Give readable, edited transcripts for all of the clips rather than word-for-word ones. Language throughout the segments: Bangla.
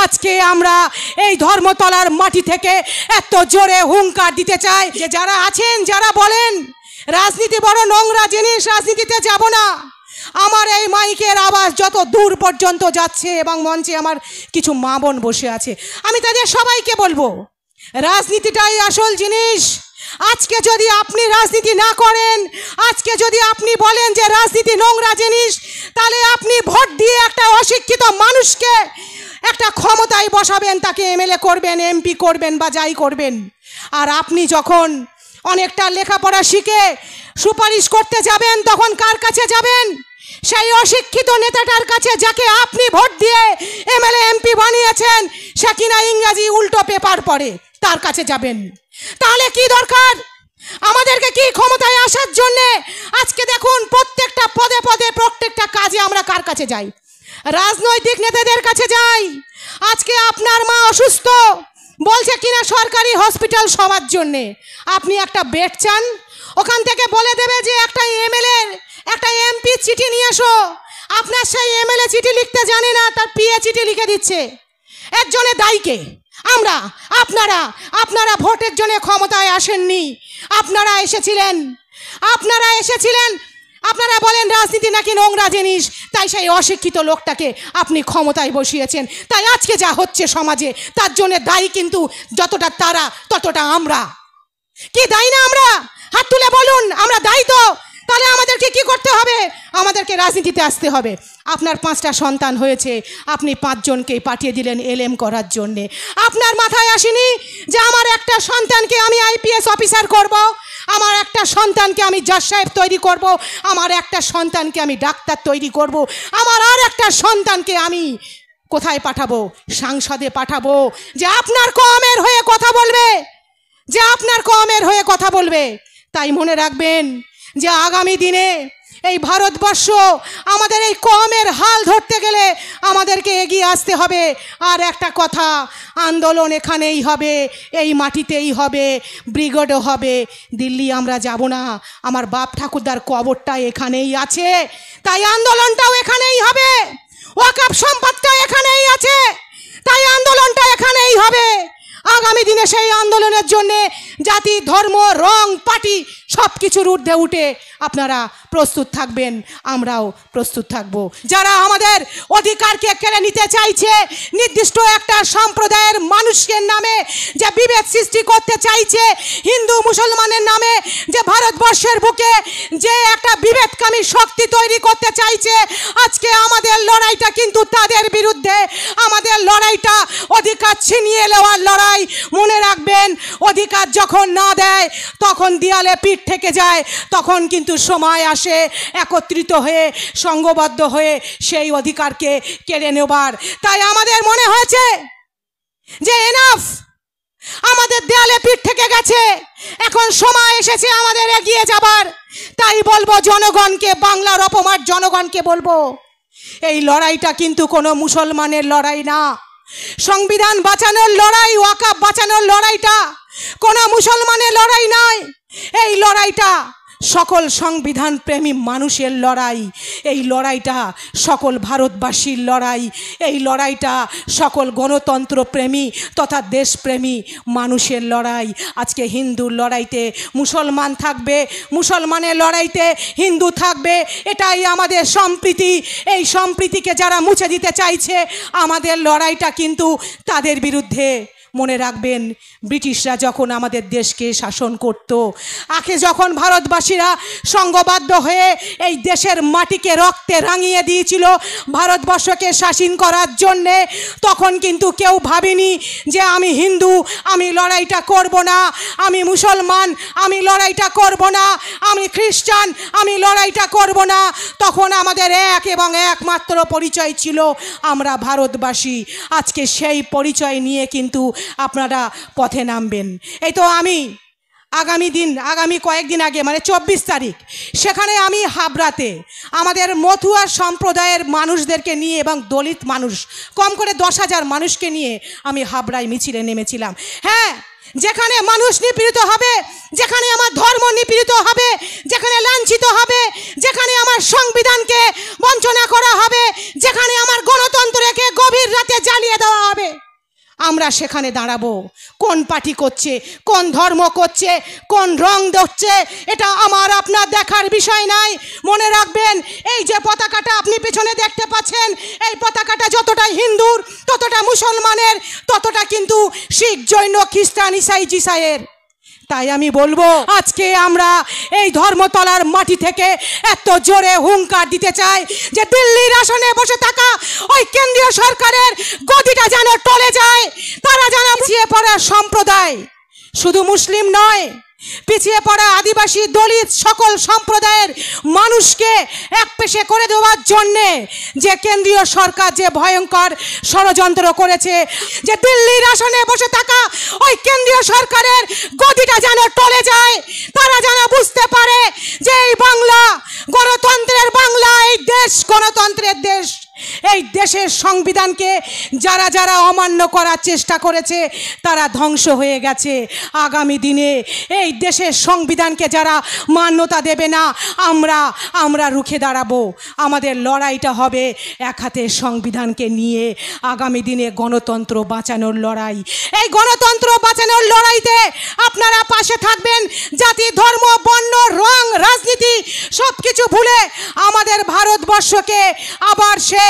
আজকে আমরা এই ধর্মতলার মাটি থেকে এত জোরে হুঙ্কার দিতে চাই যে যারা আছেন, যারা বলেন রাজনীতি বড় নোংরা জিনিস, রাজনীতিতে যাব না, আমার এই মাইকের আওয়াজ যত দূর পর্যন্ত যাচ্ছে এবং মঞ্চে আমার কিছু মা বোন বসে আছে, আমি তাদের সবাইকে বলবো রাজনীতিটাই আসল জিনিস। আজকে যদি আপনি রাজনীতি না করেন, আজকে যদি আপনি বলেন যে রাজনীতি নোংরা জিনিস, তাহলে আপনি ভোট দিয়ে একটা অশিক্ষিত মানুষকে একটা ক্ষমতায় বসাবেন, তাকে এমএলএ করবেন, এমপি করবেন বা যাই করবেন। আর আপনি যখন অনেকটা লেখাপড়া শিখে সুপারিশ করতে যাবেন, তখন কার কাছে যাবেন? সেই অশিক্ষিত নেতাটার কাছে যাকে আপনি ভোট দিয়ে এমএলএ এমপি বানিয়েছেন, সে কিনা ইংরাজি উল্টো পেপার পড়ে, তার কাছে যাবেন। তাহলে কি দরকার আমাদেরকে? কি ক্ষমতায় আসার জন্যে আজকে দেখুন প্রত্যেকটা পদে পদে প্রত্যেকটা কাজে আমরা কার কাছে যাই? রাজনৈতিক নেতাদের কাছে যাই। আজকে আপনার মা অসুস্থ, বলছে কিনা সরকারি হসপিটাল সবার জন্যে, আপনি একটা বেড চান, ওখান থেকে বলে দেবে যে একটা এমএলএ একটা এমপি চিঠি নিয়ে এসো। আপনার সেই এমএলএ চিঠি লিখতে জানে না, তার পিএ চিঠি লিখে দিচ্ছে। এর জন্য দায়ীকে আমরা, আপনারা ভোটের জন্য ক্ষমতায় আসেননি, আপনারা এসেছিলেন, আপনারা বলেন রাজনীতি নাকি নোংরা জিনিস, তাই সেই অশিক্ষিত লোকটাকে আপনি ক্ষমতায় বসিয়েছেন। তাই আজকে যা হচ্ছে সমাজে, তার জন্য দায়ী কিন্তু যতটা তারা ততটা আমরা। কি দায়ী না আমরা? হাত তুলে বলুন আমরা দায়ী তো। তাহলে আমাদেরকে কি করতে হবে? আমাদেরকে রাজনীতিতে আসতে হবে। আপনার 5টা সন্তান হয়েছে, আপনি 5 জনকেই পাঠিয়ে দিলেন এলএম করার জন্যে। আপনার মাথায় আসেনি যে আমার একটা সন্তানকে আমি আইপিএস অফিসার করব, আমার একটা সন্তানকে আমি জজ সাহেব তৈরি করব, আমার একটা সন্তানকে আমি ডাক্তার তৈরি করব, আমার আর একটা সন্তানকে আমি কোথায় পাঠাবো? সংসদে পাঠাবো, যে আপনার কওমের হয়ে কথা বলবে, যে আপনার কওমের হয়ে কথা বলবে। তাই মনে রাখবেন যে আগামী দিনে এই ভারতবর্ষ, আমাদের এই কওমের হাল ধরতে গেলে আমাদেরকে এগিয়ে আসতে হবে। আর একটা কথা, আন্দোলন এখানেই হবে, এই মাটিতেই হবে, ব্রিগেডও হবে। দিল্লি আমরা যাব না, আমার বাপ ঠাকুরদার কবরটা এখানেই আছে, তাই আন্দোলনটাও এখানেই হবে। ওয়াকফ সম্পদটা এখানেই আছে, তাই আন্দোলনটা এখানেই হবে। আগামী দিনে সেই আন্দোলনের জন্যে জাতি, ধর্ম, রং, পার্টি সব কিছুর ঊর্ধ্বে উঠে আপনারা প্রস্তুত থাকবেন, আমরাও প্রস্তুত থাকব। যারা আমাদের অধিকারকে কেড়ে নিতে চাইছে, নির্দিষ্ট একটা সম্প্রদায়ের মানুষের নামে যে বিভেদ সৃষ্টি করতে চাইছে, হিন্দু মুসলমানের নামে যে ভারতবর্ষের বুকে যে একটা বিভেদকামী শক্তি তৈরি করতে চাইছে, আজকে আমাদের লড়াইটা কিন্তু তাদের বিরুদ্ধে। আমাদের লড়াইটা অধিকার ছিনিয়ে নেওয়ার লড়াই। মনে রাখবেন, অধিকার যখন না দেয় তখন দেয়ালে পিঠ থেকে যায়, তখন কিন্তু সময় আসে একত্রিত হয়ে, সংঘবদ্ধ হয়ে সেই অধিকারকে কেড়ে নেবার। তাই আমাদের মনে হয়েছে যে এনাফ, আমাদের দেয়ালে পিঠ থেকে গেছে, এখন সময় এসেছে আমাদের এগিয়ে যাবার। তাই বলবো জনগণকে, বাংলার অপমান জনগণকে বলবো, এই লড়াইটা কিন্তু কোনো মুসলমানের লড়াই না। সংবিধান বাঁচানোর লড়াই, ওয়াকফ বাঁচানোর লড়াইটা কোনো মুসলমানের লড়াই নয়। এই লড়াইটা সকল সংবিধান প্রেমী মানুষের লড়াই, এই লড়াইটা সকল ভারতবাসীর লড়াই, এই লড়াইটা সকল গণতন্ত্র প্রেমী তথা দেশপ্রেমী মানুষের লড়াই। আজকে হিন্দুর লড়াইতে মুসলমান থাকবে, মুসলমানের লড়াইতে হিন্দু থাকবে, এটাই আমাদের সম্প্রীতি। এই সম্প্রীতিকে যারা মুছে দিতে চাইছে, আমাদের লড়াইটা কিন্তু তাদের বিরুদ্ধে। মনে রাখবেন, ব্রিটিশরা যখন আমাদের দেশকে শাসন করত, আগে যখন ভারতবাসীরা সংঘবদ্ধ হয়ে এই দেশের মাটিকে রক্তে রাঙিয়ে দিয়েছিল ভারতবর্ষকে শাসন করার জন্যে, তখন কিন্তু কেউ ভাবেনি যে আমি হিন্দু, আমি লড়াইটা করব না, আমি মুসলমান, আমি লড়াইটা করব না, আমি খ্রিস্টান, আমি লড়াইটা করব না। তখন আমাদের এক এবং একমাত্র পরিচয় ছিল আমরা ভারতবাসী। আজকে সেই পরিচয় নিয়ে কিন্তু আপনারা পথে নামবেন। এই তো আমি আগামী কয়েকদিন আগে, মানে 24 তারিখ, সেখানে আমি হাবড়াতে আমাদের মথুয়া সম্প্রদায়ের মানুষদেরকে নিয়ে এবং দলিত মানুষ, কম করে 10,000 মানুষকে নিয়ে আমি হাবড়ায় মিছিলে নেমেছিলাম। হ্যাঁ, যেখানে মানুষ নিপীড়িত হবে, যেখানে আমার ধর্ম নিপীড়িত হবে, যেখানে লাঞ্ছিত হবে, যেখানে আমার সংবিধানকে বঞ্চনা করা হবে, যেখানে আমার গণতন্ত্রকে গভীর রাতে জ্বালিয়ে দেওয়া হবে, আমরা সেখানে দাঁড়াবো। কোন পার্টি করছে, কোন ধর্ম করছে, কোন রং ধরছে, এটা আমার আপনার দেখার বিষয় নাই। মনে রাখবেন, এই যে পতাকাটা আপনি পেছনে দেখতে পাচ্ছেন, এই পতাকাটা যতটা হিন্দুর, ততটা মুসলমানের, ততটা কিন্তু শিখ, জৈন, খ্রিস্টান, ইসাই, জিসাইয়ের। তাই আমি বলবো, আজকে আমরা এই ধর্মতলার মাটি থেকে এত জোরে হুঙ্কার দিতে চাই যে দিল্লির আসনে বসে থাকা ওই কেন্দ্রীয় সরকারের গদিটা যেন টলে যায়। তারা যেন পিছিয়ে পড়া সম্প্রদায়, শুধু মুসলিম নয়, পিছিয়ে পড়া আদিবাসী, দলিত, সকল সম্প্রদায়ের মানুষকে একপেশে করে দেওয়ার জন্যে যে কেন্দ্রীয় সরকার যে ভয়ঙ্কর ষড়যন্ত্র করেছে, যে দিল্লির আসনে বসে থাকা ওই কেন্দ্রীয় সরকারের গদিটা যেন টলে যায়। তারা যেন বুঝতে পারে যে এই বাংলা গণতন্ত্রের বাংলা, এই দেশ গণতন্ত্রের দেশ। এই দেশের সংবিধানকে যারা যারা অমান্য করার চেষ্টা করেছে তারা ধ্বংস হয়ে গেছে। আগামী দিনে এই দেশের সংবিধানকে যারা মান্যতা দেবে না, আমরা রুখে দাঁড়াবো। আমাদের লড়াইটা হবে এক হাতে সংবিধানকে নিয়ে। আগামী দিনে গণতন্ত্র বাঁচানোর লড়াই। এই গণতন্ত্র বাঁচানোর লড়াইতে আপনারা পাশে থাকবেন। জাতি, ধর্ম, বর্ণ, রং, রাজনীতি সব কিছু ভুলে আমাদের ভারতবর্ষকে আবার সেই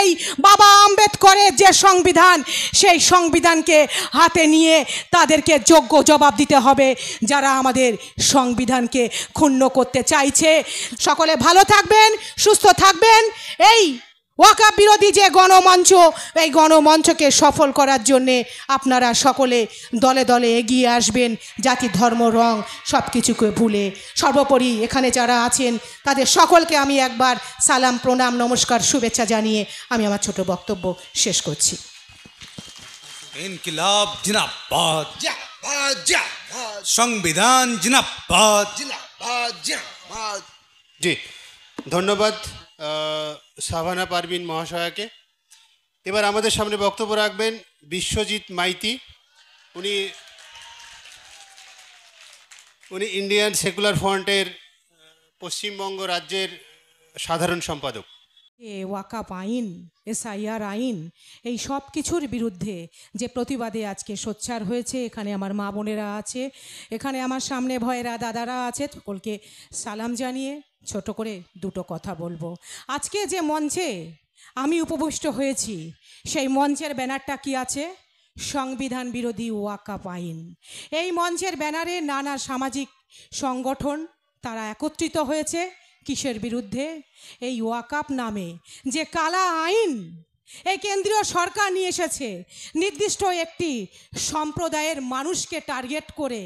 বাবা আম্বেদকরের যে সংবিধান, সেই সংবিধানকে হাতে নিয়ে তাদেরকে যোগ্য জবাব দিতে হবে যারা আমাদের সংবিধানকে ক্ষুণ্ণ করতে চাইছে। সকলে ভালো থাকবেন, সুস্থ থাকবেন। এই ওয়াকফ বিরোধী যে গণমঞ্চ, এই গণমঞ্চকে সফল করার জন্যে আপনারা সকলে দলে দলে এগিয়ে আসবেন, জাতি, ধর্ম, রং সব কিছুকে ভুলে। সর্বোপরি এখানে যারা আছেন তাদের সকলকে আমি একবার সালাম, প্রণাম, নমস্কার, শুভেচ্ছা জানিয়ে আমি আমার ছোট বক্তব্য শেষ করছি। ইনকিলাব জিন্দাবাদ, সংবিধান জিন্দাবাদ। জি, ধন্যবাদ সাভানা পারভিন মহাশয়াকে। এবার আমাদের সামনে বক্তব্য রাখবেন বিশ্বজিৎ মাইতি। উনি ইন্ডিয়ান সেকুলার ফ্রন্টের পশ্চিমবঙ্গ রাজ্যের সাধারণ সম্পাদক। ওয়াকফ আইন, SIR আইন, এই সব কিছুর বিরুদ্ধে যে প্রতিবাদে আজকে সোচ্চার হয়েছে, এখানে আমার মা বোনেরা আছে, এখানে আমার সামনে ভয়েরা দাদারা আছে, সকলকে সালাম জানিয়ে ছোট করে দুটো কথা বলবো। আজকে যে মঞ্চে আমি উপবিষ্ট হয়েছি, সেই মঞ্চের ব্যানারটা কি আছে? সংবিধান বিরোধী ওয়াকফ আইন। এই মঞ্চের ব্যানারে নানা সামাজিক সংগঠন তারা একত্রিত হয়েছে কিসের বিরুদ্ধে? এই ওয়াকফ নামে যে কালা আইন এই কেন্দ্রীয় সরকার নিয়ে এসেছে, নির্দিষ্ট একটি সম্প্রদায়ের মানুষকে টার্গেট করে,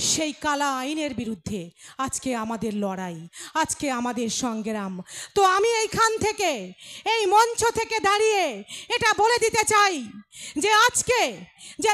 সেই কালা আইনের বিরুদ্ধে আজকে আমাদের লড়াই, আজকে আমাদের সংগ্রাম। তো আমি এইখান থেকে, এই মঞ্চ থেকে দাঁড়িয়ে এটা বলে দিতে চাই যে আজকে যে